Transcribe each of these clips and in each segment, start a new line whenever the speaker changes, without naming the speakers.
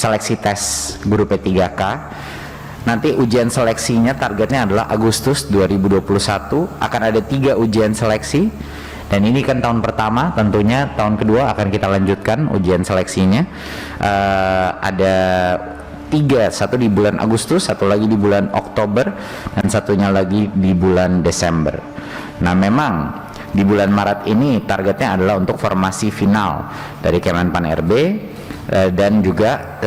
seleksi tes guru P3K. Nanti ujian seleksinya targetnya adalah Agustus 2021, akan ada 3 ujian seleksi, dan ini kan tahun pertama, tentunya tahun kedua akan kita lanjutkan ujian seleksinya. Ada 3, satu di bulan Agustus, satu lagi di bulan Oktober, dan satunya lagi di bulan Desember. Nah, memang di bulan Maret ini targetnya adalah untuk formasi final dari Kemenpan RB, dan juga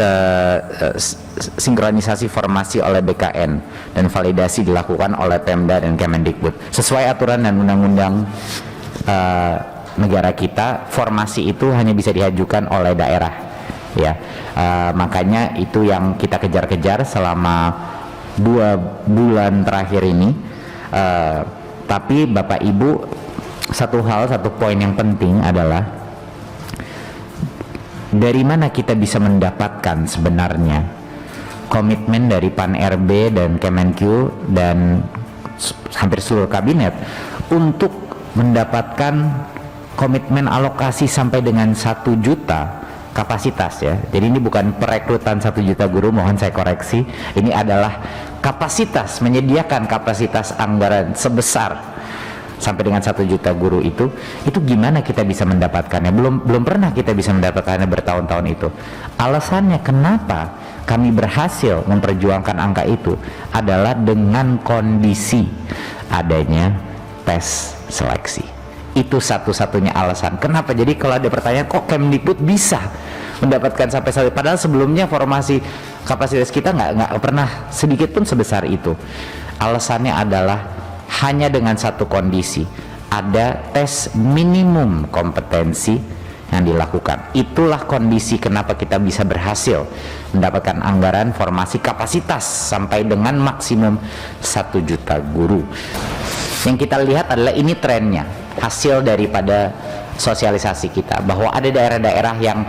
sinkronisasi formasi oleh BKN, dan validasi dilakukan oleh Pemda dan Kemendikbud sesuai aturan dan undang-undang negara kita. Formasi itu hanya bisa diajukan oleh daerah, ya. Makanya itu yang kita kejar-kejar selama 2 bulan terakhir ini. Tapi Bapak Ibu, satu poin yang penting adalah dari mana kita bisa mendapatkan sebenarnya komitmen dari Pan RB dan Kemenq dan hampir seluruh kabinet untuk mendapatkan komitmen alokasi sampai dengan 1 juta kapasitas, ya. Jadi ini bukan perekrutan 1 juta guru, mohon saya koreksi. Ini adalah kapasitas, menyediakan kapasitas anggaran sebesar sampai dengan 1 juta guru. Itu gimana kita bisa mendapatkannya? Belum pernah kita bisa mendapatkannya bertahun-tahun itu. Alasannya kenapa kami berhasil memperjuangkan angka itu adalah dengan kondisi adanya tes seleksi. Itu satu-satunya alasan. Kenapa? Jadi kalau ada pertanyaan, kok Kemdikbud bisa mendapatkan sampai padahal sebelumnya formasi kapasitas kita nggak pernah sedikit pun sebesar itu. Alasannya adalah hanya dengan satu kondisi, ada tes minimum kompetensi yang dilakukan. Itulah kondisi kenapa kita bisa berhasil mendapatkan anggaran formasi kapasitas sampai dengan maksimum 1 juta guru. Yang kita lihat adalah ini trennya, hasil daripada sosialisasi kita, bahwa ada daerah-daerah yang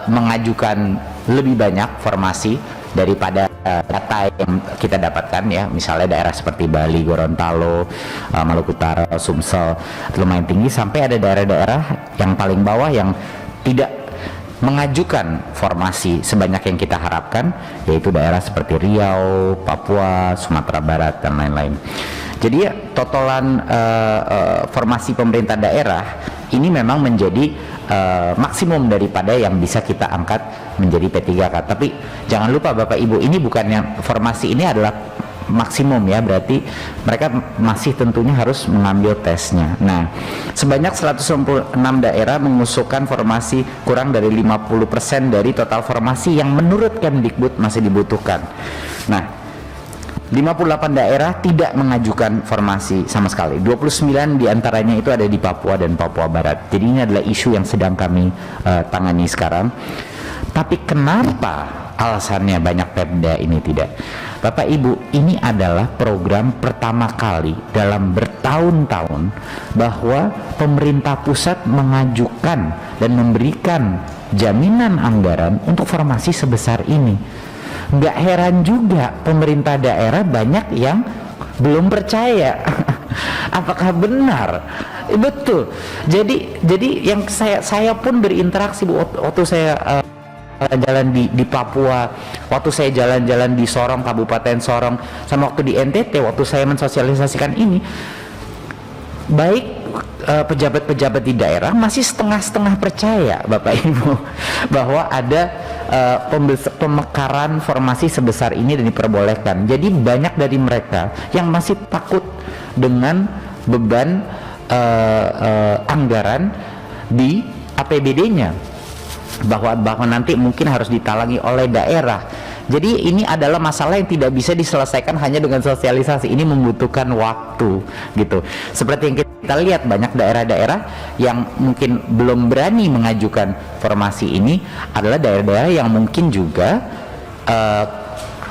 mengajukan lebih banyak formasi daripada data yang kita dapatkan, ya. Misalnya daerah seperti Bali, Gorontalo, Maluku Utara, Sumsel lumayan tinggi, sampai ada daerah-daerah yang paling bawah yang tidak mengajukan formasi sebanyak yang kita harapkan, yaitu daerah seperti Riau, Papua, Sumatera Barat, dan lain-lain. Jadi ya, totalan formasi pemerintah daerah ini memang menjadi maksimum daripada yang bisa kita angkat menjadi P3K. Tapi jangan lupa Bapak Ibu, ini bukan yang formasi ini adalah maksimum, ya. Berarti mereka masih tentunya harus mengambil tesnya. Nah, sebanyak 196 daerah mengusulkan formasi kurang dari 50% dari total formasi yang menurut Kemdikbud masih dibutuhkan. Nah, 58 daerah tidak mengajukan formasi sama sekali. 29 diantaranya itu ada di Papua dan Papua Barat. Jadi ini adalah isu yang sedang kami tangani sekarang. Tapi kenapa alasannya banyak Pemda ini tidak? Bapak Ibu, ini adalah program pertama kali dalam bertahun-tahun bahwa pemerintah pusat mengajukan dan memberikan jaminan anggaran untuk formasi sebesar ini. Nggak heran juga pemerintah daerah banyak yang belum percaya apakah benar. Betul. Jadi yang saya pun berinteraksi waktu saya jalan di Papua, waktu saya jalan-jalan di Sorong, Kabupaten Sorong, sama waktu di NTT, waktu saya mensosialisasikan ini, baik pejabat-pejabat di daerah masih setengah-setengah percaya, Bapak Ibu, bahwa ada pemekaran formasi sebesar ini dan diperbolehkan. Jadi banyak dari mereka yang masih takut dengan beban anggaran di APBD-nya, bahwa nanti mungkin harus ditalangi oleh daerah. Jadi ini adalah masalah yang tidak bisa diselesaikan hanya dengan sosialisasi. Ini membutuhkan waktu, gitu. Seperti yang kita lihat, banyak daerah-daerah yang mungkin belum berani mengajukan formasi ini adalah daerah-daerah yang mungkin juga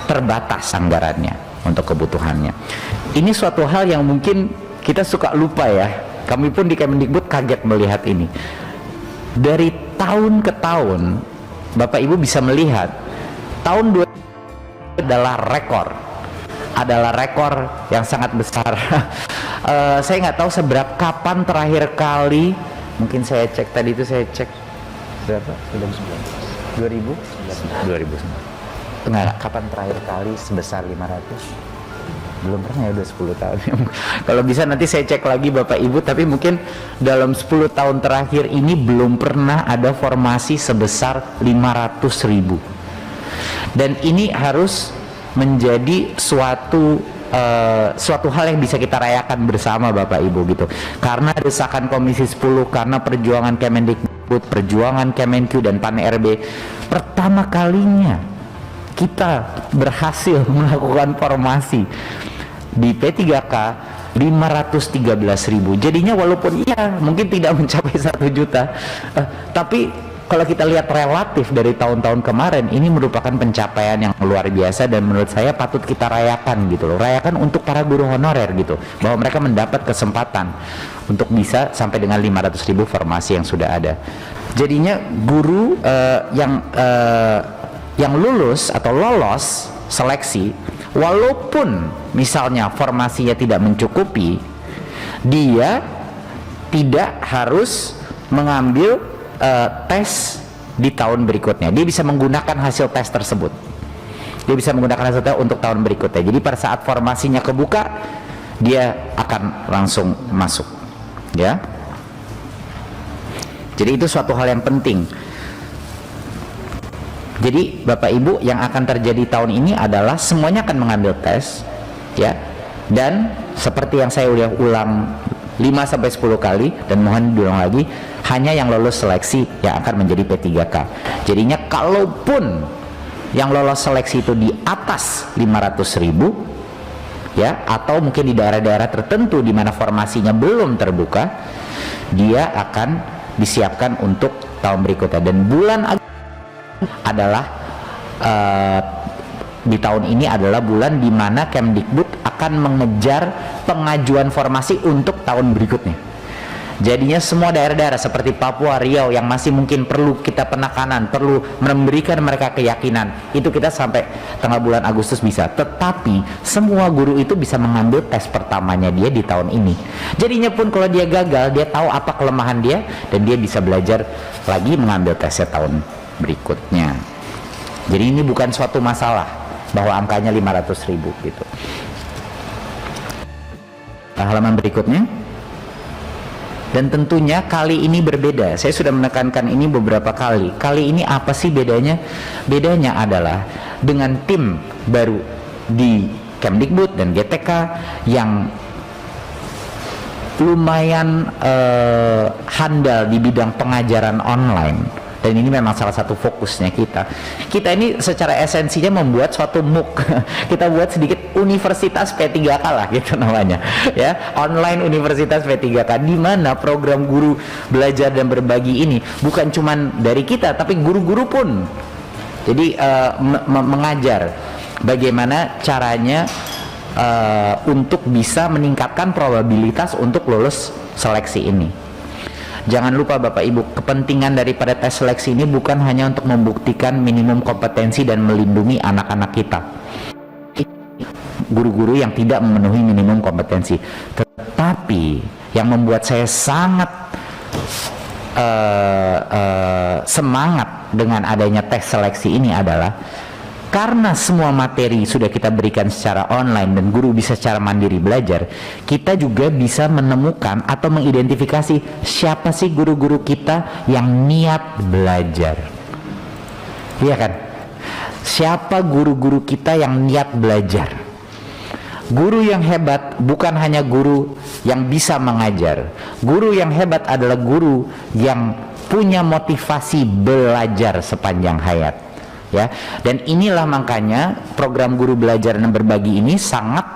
terbatas anggarannya untuk kebutuhannya. Ini suatu hal yang mungkin kita suka lupa, ya. Kami pun di Kemendikbud kaget melihat ini. Dari tahun ke tahun, Bapak Ibu bisa melihat tahun 2000 adalah rekor yang sangat besar. Saya nggak tahu seberapa kapan terakhir kali, mungkin saya cek tadi itu, saya cek berapa, sudah 19. 2000? 2000. Enggak, kapan terakhir kali sebesar 500? Belum pernah ya, udah 10 tahun. Kalau bisa nanti saya cek lagi Bapak Ibu, tapi mungkin dalam 10 tahun terakhir ini belum pernah ada formasi sebesar 500.000. Dan ini harus menjadi suatu hal yang bisa kita rayakan bersama Bapak Ibu gitu. Karena desakan Komisi 10, karena perjuangan Kemendikbud, perjuangan Kemenq dan Pan-RB, pertama kalinya kita berhasil melakukan formasi di P3K 513.000. Jadinya walaupun iya mungkin tidak mencapai 1 juta, tapi kalau kita lihat relatif dari tahun-tahun kemarin, ini merupakan pencapaian yang luar biasa dan menurut saya patut kita rayakan gitu loh. Rayakan untuk para guru honorer gitu, bahwa mereka mendapat kesempatan untuk bisa sampai dengan 500.000 formasi yang sudah ada. Jadinya guru yang lulus atau lolos seleksi, walaupun misalnya formasinya tidak mencukupi, dia tidak harus mengambil tes di tahun berikutnya. Dia bisa menggunakan hasil tes tersebut. Dia bisa menggunakan hasil tes untuk tahun berikutnya. Jadi pada saat formasinya kebuka, dia akan langsung masuk, ya. Jadi itu suatu hal yang penting. Jadi Bapak Ibu, yang akan terjadi tahun ini adalah semuanya akan mengambil tes, ya. Dan seperti yang saya udah ulang 5-10 kali dan mohon diulang lagi, hanya yang lolos seleksi yang akan menjadi P3K. Jadinya kalaupun yang lolos seleksi itu di atas 500.000, ya, atau mungkin di daerah-daerah tertentu di mana formasinya belum terbuka, dia akan disiapkan untuk tahun berikutnya. Dan bulan adalah di tahun ini adalah bulan di mana Kemdikbud akan mengejar pengajuan formasi untuk tahun berikutnya. Jadinya semua daerah-daerah seperti Papua, Riau yang masih mungkin perlu kita penekanan, perlu memberikan mereka keyakinan, itu kita sampai tengah bulan Agustus bisa. Tetapi semua guru itu bisa mengambil tes pertamanya dia di tahun ini. Jadinya pun kalau dia gagal, dia tahu apa kelemahan dia dan dia bisa belajar lagi mengambil tesnya tahun berikutnya. Jadi ini bukan suatu masalah bahwa angkanya 500.000 gitu. Halaman berikutnya. Dan tentunya kali ini berbeda. Saya sudah menekankan ini beberapa kali. Kali ini apa sih bedanya? Bedanya adalah dengan tim baru di Kemdikbud dan GTK yang lumayan handal di bidang pengajaran online. Dan ini memang salah satu fokusnya kita. Kita ini secara esensinya membuat suatu MOOC. Kita buat sedikit Universitas P3K lah gitu namanya. Ya, online Universitas P3K, di mana program guru belajar dan berbagi ini bukan cuman dari kita, tapi guru-guru pun. Jadi mengajar bagaimana caranya untuk bisa meningkatkan probabilitas untuk lulus seleksi ini. Jangan lupa Bapak Ibu, kepentingan daripada tes seleksi ini bukan hanya untuk membuktikan minimum kompetensi dan melindungi anak-anak kita, guru-guru yang tidak memenuhi minimum kompetensi. Tetapi yang membuat saya sangat semangat dengan adanya tes seleksi ini adalah karena semua materi sudah kita berikan secara online dan guru bisa secara mandiri belajar, kita juga bisa menemukan atau mengidentifikasi siapa sih guru-guru kita yang niat belajar. Iya kan? Siapa guru-guru kita yang niat belajar? Guru yang hebat bukan hanya guru yang bisa mengajar. Guru yang hebat adalah guru yang punya motivasi belajar sepanjang hayat. Ya, dan inilah makanya program guru belajar dan berbagi ini sangat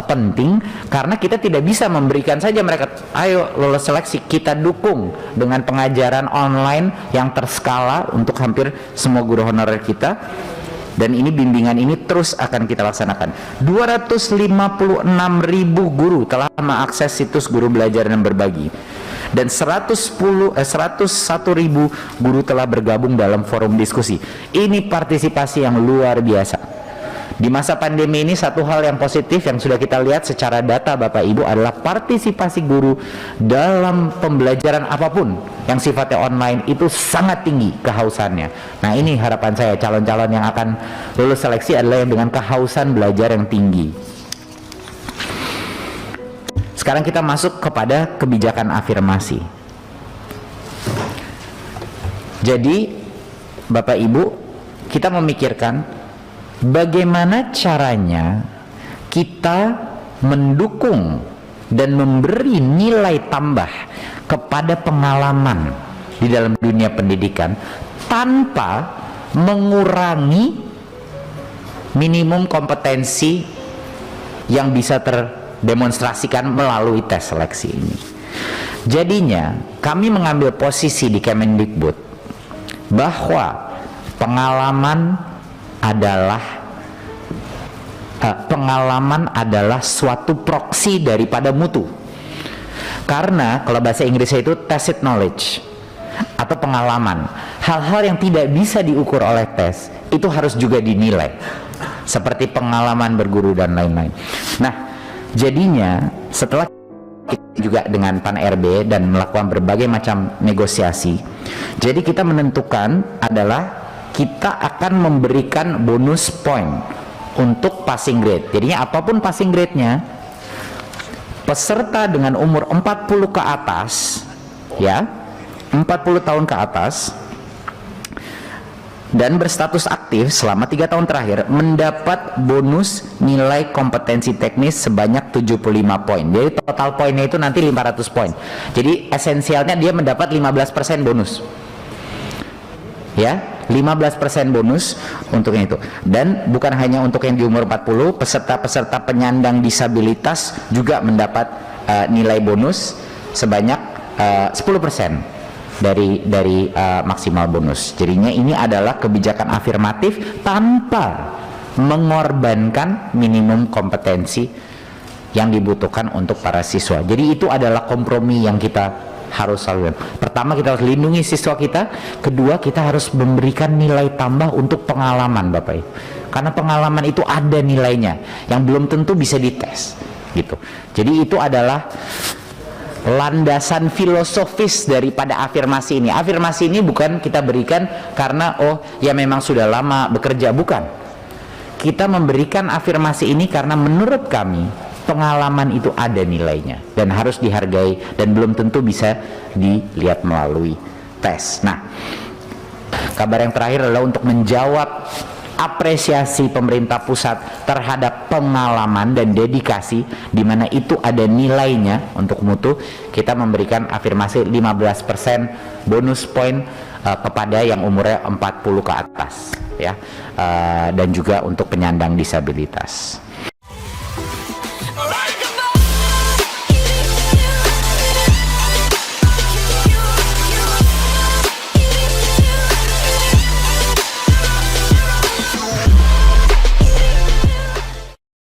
penting, karena kita tidak bisa memberikan saja mereka ayo lolos seleksi, kita dukung dengan pengajaran online yang terskala untuk hampir semua guru honorer kita. Dan ini bimbingan ini terus akan kita laksanakan. 256.000 guru telah mengakses situs guru belajar dan berbagi. Dan 101.000 guru telah bergabung dalam forum diskusi. Ini partisipasi yang luar biasa. Di masa pandemi ini satu hal yang positif yang sudah kita lihat secara data Bapak Ibu adalah partisipasi guru dalam pembelajaran apapun yang sifatnya online itu sangat tinggi kehausannya. Nah, ini harapan saya, calon-calon yang akan lulus seleksi adalah yang dengan kehausan belajar yang tinggi. Sekarang kita masuk kepada kebijakan afirmasi. Jadi Bapak Ibu, kita memikirkan bagaimana caranya kita mendukung dan memberi nilai tambah kepada pengalaman di dalam dunia pendidikan tanpa mengurangi minimum kompetensi yang bisa terdemonstrasikan melalui tes seleksi ini. Jadinya kami mengambil posisi di Kemendikbud bahwa pengalaman adalah suatu proksi daripada mutu. Karena kalau bahasa Inggrisnya itu tacit knowledge atau pengalaman, hal-hal yang tidak bisa diukur oleh tes itu harus juga dinilai, seperti pengalaman berguru dan lain-lain. Nah, jadinya setelah kita juga dengan Pan RB dan melakukan berbagai macam negosiasi, jadi kita menentukan adalah kita akan memberikan bonus point untuk passing grade. Jadinya apapun passing grade-nya, peserta dengan umur 40 ke atas, ya, 40 tahun ke atas dan berstatus aktif selama 3 tahun terakhir mendapat bonus nilai kompetensi teknis sebanyak 75 poin. Jadi total poinnya itu nanti 500 poin. Jadi esensialnya dia mendapat 15% bonus. Ya, 15% bonus untuk yang itu. Dan bukan hanya untuk yang di umur 40, peserta-peserta penyandang disabilitas juga mendapat nilai bonus sebanyak 10% dari maksimal bonus. Jadinya ini adalah kebijakan afirmatif tanpa mengorbankan minimum kompetensi yang dibutuhkan untuk para siswa. Jadi itu adalah kompromi yang kita harus lakukan. Pertama, kita harus lindungi siswa kita. Kedua, kita harus memberikan nilai tambah untuk pengalaman, Bapak Ibu. Karena pengalaman itu ada nilainya yang belum tentu bisa dites, gitu. Jadi itu adalah landasan filosofis daripada afirmasi ini. Afirmasi ini bukan kita berikan karena oh ya memang sudah lama bekerja, bukan. Kita memberikan afirmasi ini karena menurut kami pengalaman itu ada nilainya dan harus dihargai dan belum tentu bisa dilihat melalui tes. Nah, kabar yang terakhir adalah untuk menjawab apresiasi pemerintah pusat terhadap pengalaman dan dedikasi di mana itu ada nilainya untuk mutu. Kita memberikan afirmasi 15% bonus poin kepada yang umurnya 40 ke atas, ya, dan juga untuk penyandang disabilitas.